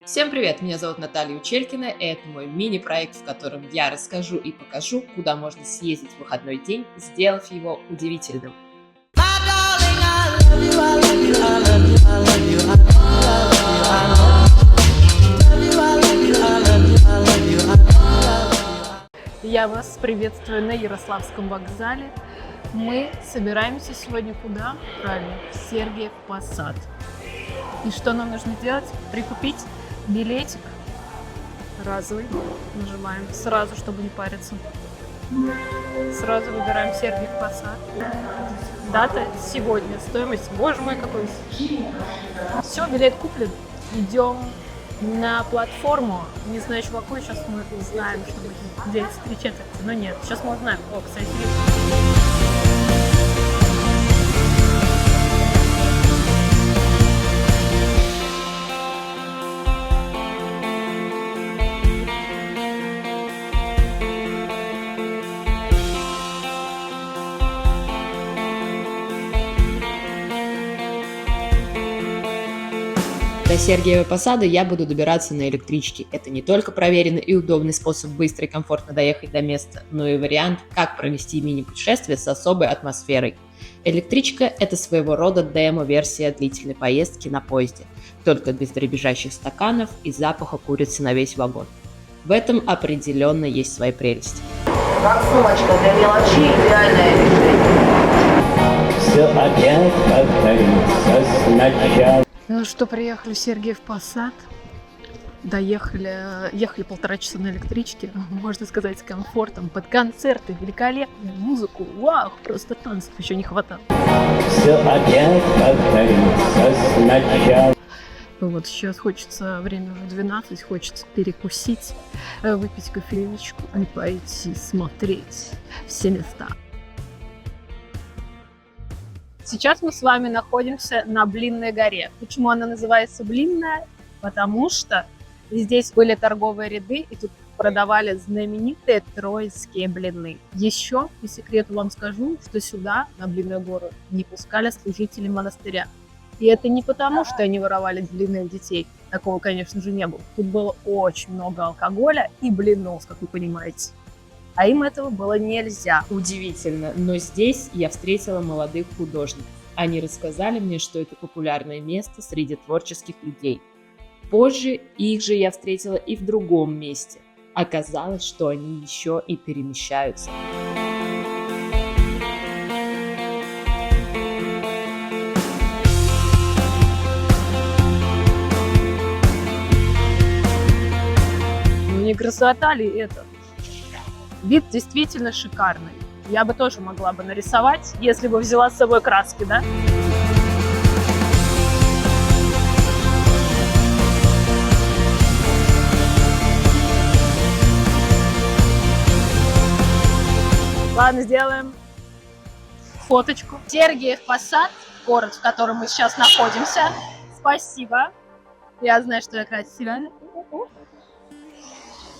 Всем привет! Меня зовут Наталья Учелькина, и это мой мини-проект, в котором я расскажу и покажу, куда можно съездить в выходной день, сделав его удивительным. Я вас приветствую на Ярославском вокзале. Мы собираемся сегодня куда? Правильно, в Сергиев Посад. И что нам нужно делать? Прикупить билетик разовый. Нажимаем сразу, чтобы не париться. Сразу выбираем Сергиев Посад. Дата сегодня. Стоимость, боже мой, какой. Все, билет куплен. Идем на платформу. Не знаю еще какую, сейчас мы узнаем, что будет здесь встречаться. Но нет, сейчас мы узнаем. О, кстати, До Сергиева Посада я буду добираться на электричке. Это не только проверенный и удобный способ быстро и комфортно доехать до места, но и вариант, как провести мини-путешествие с особой атмосферой. Электричка – это своего рода демо-версия длительной поездки на поезде, только без дребезжащих стаканов и запаха курицы на весь вагон. В этом определенно есть свои прелести. Как сумочка для мелочей, идеальная решение. Все опять повторится сначала. ну что, приехали в Сергиев Посад. Ехали 1,5 часа на электричке, можно сказать, с комфортом, под концерты, великолепную музыку, вау, просто танцев еще не хватало. Все опять повторится сначала. Вот сейчас хочется, время уже 12, хочется перекусить, выпить кофеечку и пойти смотреть все места. Сейчас мы с вами находимся на Блинной горе. Почему она называется Блинная? Потому что здесь были торговые ряды, и тут продавали знаменитые троицкие блины. Еще по секрету вам скажу, что сюда, на Блинную гору, не пускали служители монастыря. И это не потому, что они воровали блины у детей. Такого, конечно же, не было. Тут было очень много алкоголя и блинов, как вы понимаете. А им этого было нельзя. Удивительно, но здесь я встретила молодых художников. Они рассказали мне, что это популярное место среди творческих людей. Позже их же я встретила и в другом месте. Оказалось, что они еще и перемещаются. Ну не красота ли это? Вид действительно шикарный. Я бы тоже могла бы нарисовать, если бы взяла с собой краски, да? Ладно, сделаем фоточку. Сергиев Посад, город, в котором мы сейчас находимся. Спасибо. Я знаю, что я красивая.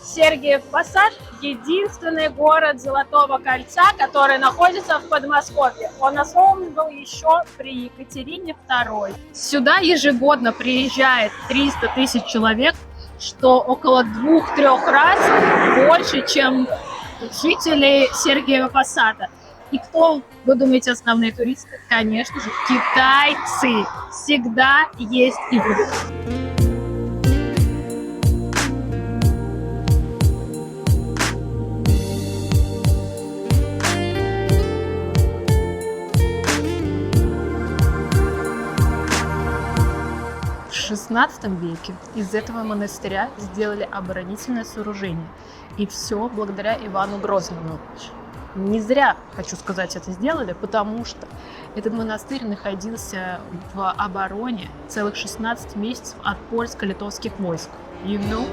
Сергиев Посад – единственный город Золотого кольца, который находится в Подмосковье. Он основан был еще при Екатерине II. Сюда ежегодно приезжает 300 тысяч человек, что около 2-3 раз больше, чем жители Сергиева Посада. И кто, вы думаете, основные туристы? Конечно же, китайцы. Всегда есть и будут. В XVI веке из этого монастыря сделали оборонительное сооружение. И все благодаря Ивану Грозному. Не зря, хочу сказать, это сделали, потому что этот монастырь находился в обороне целых 16 месяцев от польско-литовских войск. You know?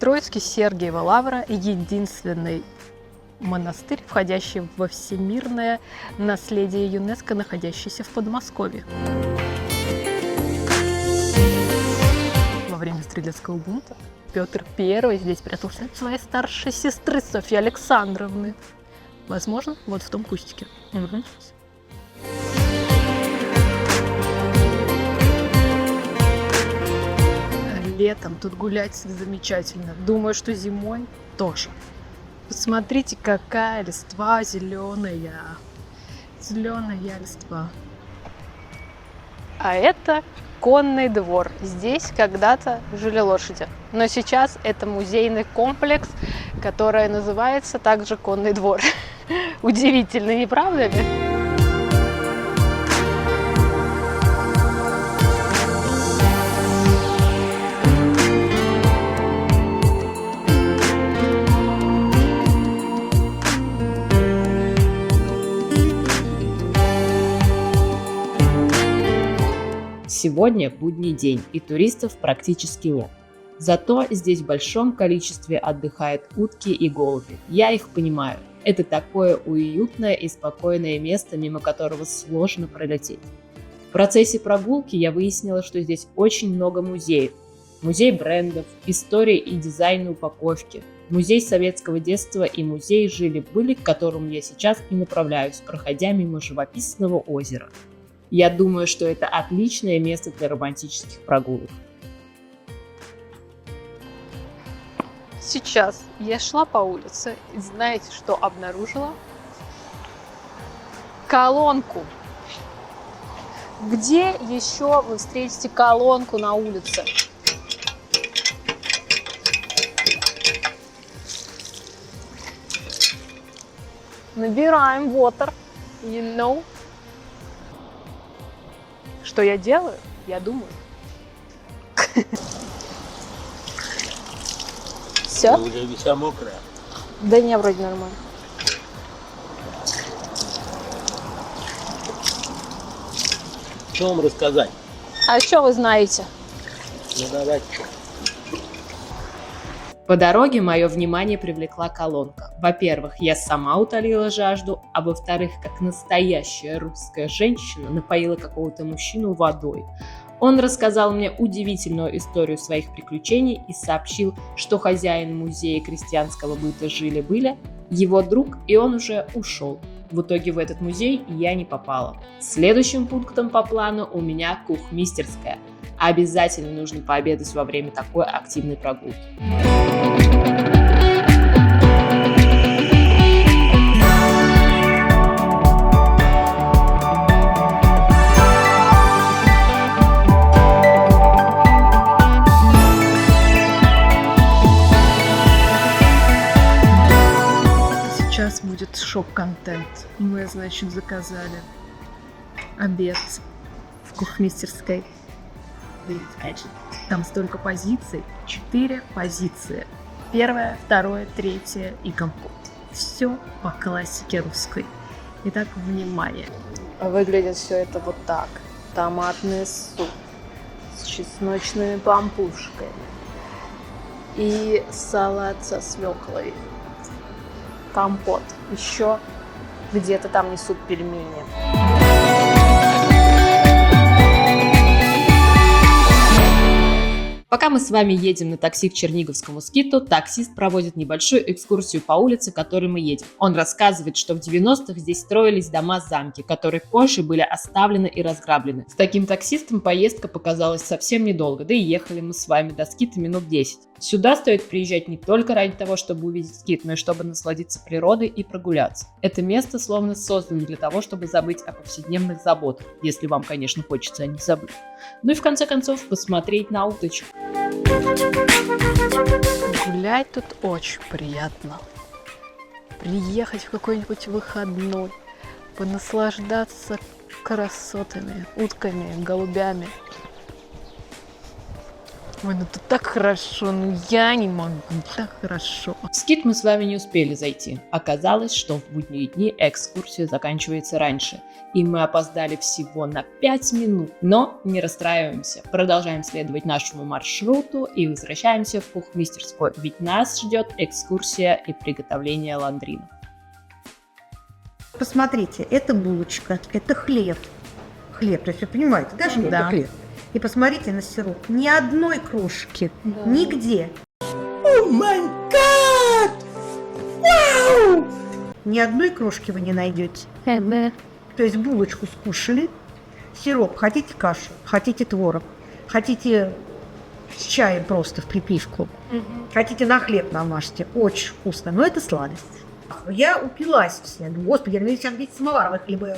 Троицкий Сергиева лавра — единственный монастырь, входящий во всемирное наследие ЮНЕСКО, находящийся в Подмосковье. Во время стрелецкого бунта Петр I здесь прятался от своей старшей сестры Софьи Александровны. Возможно, вот в том кустике. Вернитесь. Летом тут гулять замечательно. Думаю, что зимой тоже. Посмотрите, какая листва зеленая. Зеленая листва. А это конный двор. Здесь когда-то жили лошади. Но сейчас это музейный комплекс, который называется также конный двор. Удивительно, не правда ли? Сегодня будний день, и туристов практически нет. Зато здесь в большом количестве отдыхают утки и голуби. Я их понимаю. Это такое уютное и спокойное место, мимо которого сложно пролететь. В процессе прогулки я выяснила, что здесь очень много музеев. Музей брендов, истории и дизайна упаковки, музей советского детства и музей жили-были, к которому я сейчас и направляюсь, проходя мимо живописного озера. Я думаю, что это отличное место для романтических прогулок. Сейчас я шла по улице и знаете, что обнаружила? Колонку. Где еще вы встретите колонку на улице? Набираем water, you know. Что я делаю? Я думаю. Все? Ты уже вся мокрая. Да не, вроде нормально. Что вам рассказать? А что вы знаете? Ну давайте. По дороге мое внимание привлекла колонка. Во-первых, я сама утолила жажду, а во-вторых, как настоящая русская женщина напоила какого-то мужчину водой. Он рассказал мне удивительную историю своих приключений и сообщил, что хозяин музея крестьянского быта жили-были его друг, и он уже ушел. В итоге в этот музей я не попала. Следующим пунктом по плану у меня кухмистерская. Обязательно нужно пообедать во время такой активной прогулки. Сейчас будет шок-контент. Мы, значит, заказали обед в кухмистерской. Там столько позиций, 4 позиции. 1, 2, 3 и компот. Все по классике русской. Итак, внимание. Выглядит все это вот так. Томатный суп с чесночными пампушками и салат со свеклой. Компот. Еще где-то там несут пельмени. Пока мы с вами едем на такси к Черниговскому скиту, таксист проводит небольшую экскурсию по улице, которой мы едем. Он рассказывает, что в 90-х здесь строились дома-замки, которые позже были оставлены и разграблены. С таким таксистом поездка показалась совсем недолго, да и ехали мы с вами до скита минут 10. Сюда стоит приезжать не только ради того, чтобы увидеть скит, но и чтобы насладиться природой и прогуляться. Это место словно создано для того, чтобы забыть о повседневных заботах, если вам, конечно, хочется о них забыть. Ну и в конце концов посмотреть на уточек. Гулять тут очень приятно. Приехать в какой-нибудь выходной, понаслаждаться красотами, утками, голубями. Ой, ну тут так хорошо, ну я не могу, так хорошо. В скит мы с вами не успели зайти. Оказалось, что в будние дни экскурсия заканчивается раньше, и мы опоздали всего на 5 минут. Но не расстраиваемся, продолжаем следовать нашему маршруту и возвращаемся в кухмистерскую, ведь нас ждет экскурсия и приготовление ландринов. Посмотрите, это булочка, это хлеб. Хлеб, то есть вы понимаете, да, что Да. это хлеб? И посмотрите на сироп. Ни одной крошки. Нигде. Ни одной крошки вы не найдете. То есть булочку скушали, сироп, хотите кашу, хотите творог, хотите с чаем просто в припивку, хотите на хлеб намажьте. Очень вкусно, но это сладость. Я упилась все. Господи, я сейчас ведь самоваровых хлеба.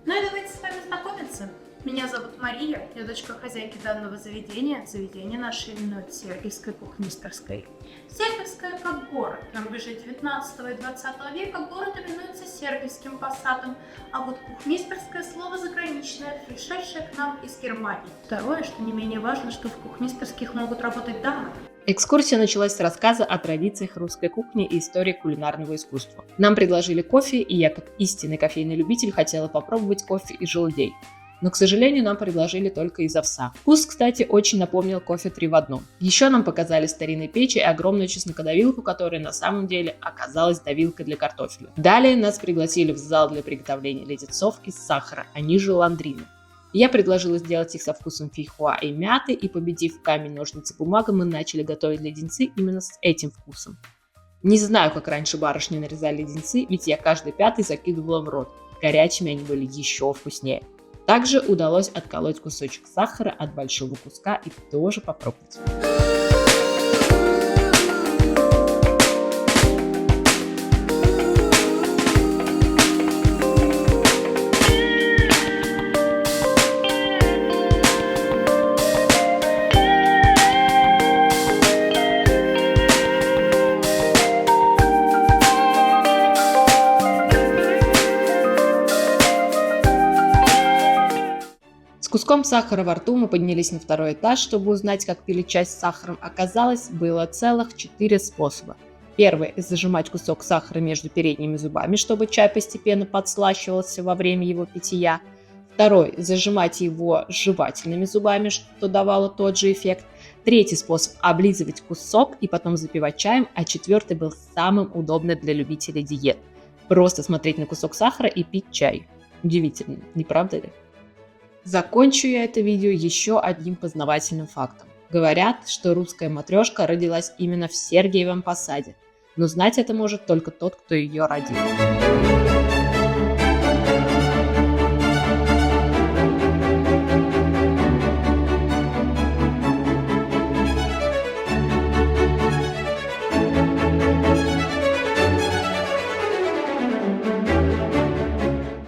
Ну и давайте с вами знакомиться. Меня зовут Мария, я дочка хозяйки данного заведения. Заведение наше именуется Сергиевской кухмистерской. Сергиевская как город. На рубеже 19 и 20 века город именуется Сергиевским посадом, а вот кухмистерское слово заграничное, пришедшее к нам из Германии. Второе, что не менее важно, что в кухмистерских могут работать дамы. Экскурсия началась с рассказа о традициях русской кухни и истории кулинарного искусства. Нам предложили кофе, и я, как истинный кофейный любитель, хотела попробовать кофе из желудей. Но, к сожалению, нам предложили только из овса. Вкус, кстати, очень напомнил кофе 3 в 1. Еще нам показали старинные печи и огромную чеснокодавилку, которая на самом деле оказалась давилкой для картофеля. Далее нас пригласили в зал для приготовления леденцов из сахара, они же ландрины. Я предложила сделать их со вкусом фейхоа и мяты, и, победив камень, ножницы, бумага, мы начали готовить леденцы именно с этим вкусом. Не знаю, как раньше барышни нарезали леденцы, ведь я каждый пятый закидывала в рот. Горячими они были еще вкуснее. Также удалось отколоть кусочек сахара от большого куска и тоже попробовать. С куском сахара во рту мы поднялись на 2-й этаж, чтобы узнать, как пили чай с сахаром. Оказалось, было целых 4 способа. Первый – зажимать кусок сахара между передними зубами, чтобы чай постепенно подслащивался во время его питья. Второй – зажимать его жевательными зубами, что давало тот же эффект. Третий способ – облизывать кусок и потом запивать чаем, а 4-й был самым удобным для любителей диет. Просто смотреть на кусок сахара и пить чай. Удивительно, не правда ли? Закончу я это видео еще одним познавательным фактом. Говорят, что русская матрешка родилась именно в Сергиевом Посаде, но знать это может только тот, кто ее родил.